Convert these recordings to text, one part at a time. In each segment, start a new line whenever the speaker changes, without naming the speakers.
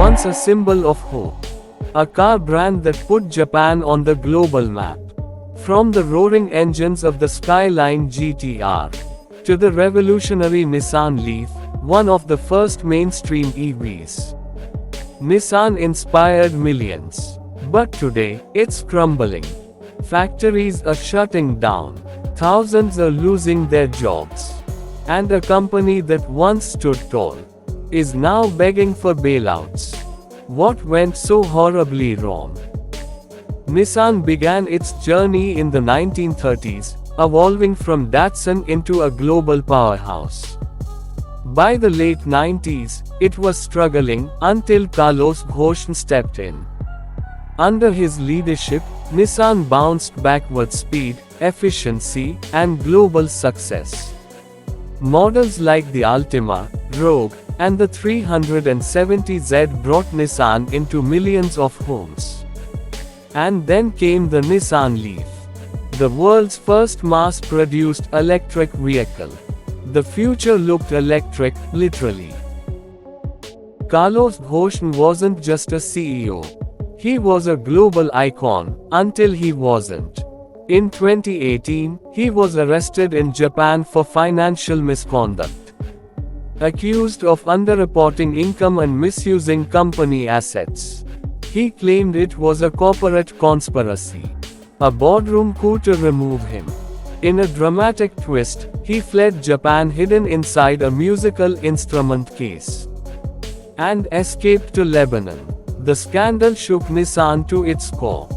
once a symbol of hope. A car brand that put Japan on the global map. From the roaring engines of the Skyline GTR to the revolutionary Nissan Leaf, one of the first mainstream EVs. Nissan inspired millions. But today, it's crumbling. Factories are shutting down. Thousands are losing their jobs. And a company that once stood tall is now begging for bailouts. What went so horribly wrong? Nissan began its journey in the 1930s, evolving from Datsun into a global powerhouse. By the late 90s, it was struggling until Carlos Ghosn stepped in. Under his leadership, Nissan bounced back with speed, efficiency, and global success. Models like the Altima, Rogue, and the 370Z brought Nissan into millions of homes. And then came the Nissan Leaf, the world's first mass-produced electric vehicle. The future looked electric, literally. Carlos Ghosn wasn't just a CEO. He was a global icon, until he wasn't. In 2018, he was arrested in Japan for financial misconduct. Accused of underreporting income and misusing company assets. He claimed it was a corporate conspiracy. A boardroom coup to remove him. In a dramatic twist, he fled Japan hidden inside a musical instrument case. And escaped to Lebanon. The scandal shook Nissan to its core.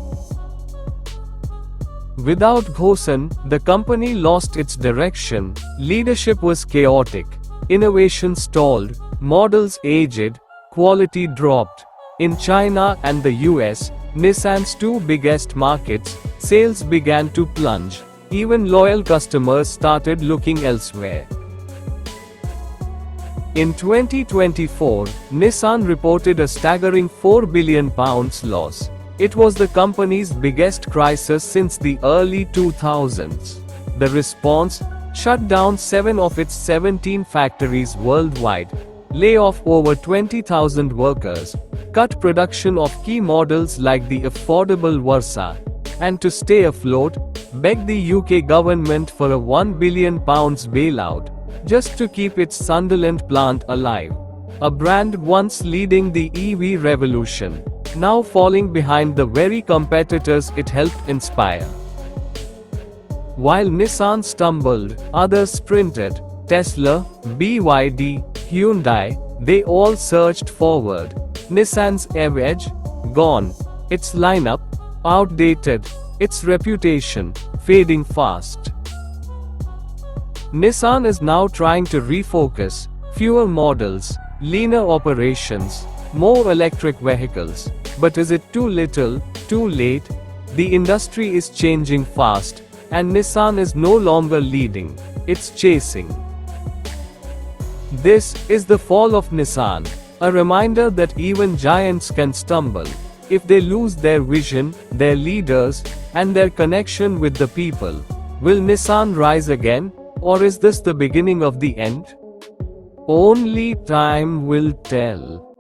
Without Ghosn, the company lost its direction, leadership was chaotic. Innovation stalled, models aged, quality dropped. In China and the US, Nissan's two biggest markets, sales began to plunge. Even loyal customers started looking elsewhere. In 2024, Nissan reported a staggering £4 billion loss. It was the company's biggest crisis since the early 2000s. The response? Shut down 7 of its 17 factories worldwide, lay off over 20,000 workers, cut production of key models like the affordable Versa, and to stay afloat, begged the UK government for a £1 billion bailout, just to keep its Sunderland plant alive. A brand once leading the EV revolution, now falling behind the very competitors it helped inspire. While Nissan stumbled, others sprinted. Tesla, BYD, Hyundai, they all surged forward. Nissan's edge, gone. Its lineup, outdated. Its reputation, fading fast. Nissan is now trying to refocus. Fewer models, leaner operations, more electric vehicles. But is it too little, too late? The industry is changing fast. And Nissan is no longer leading, it's chasing. This is the fall of Nissan, a reminder that even giants can stumble if they lose their vision, their leaders, and their connection with the people. Will Nissan rise again, or is this the beginning of the end? Only time will tell.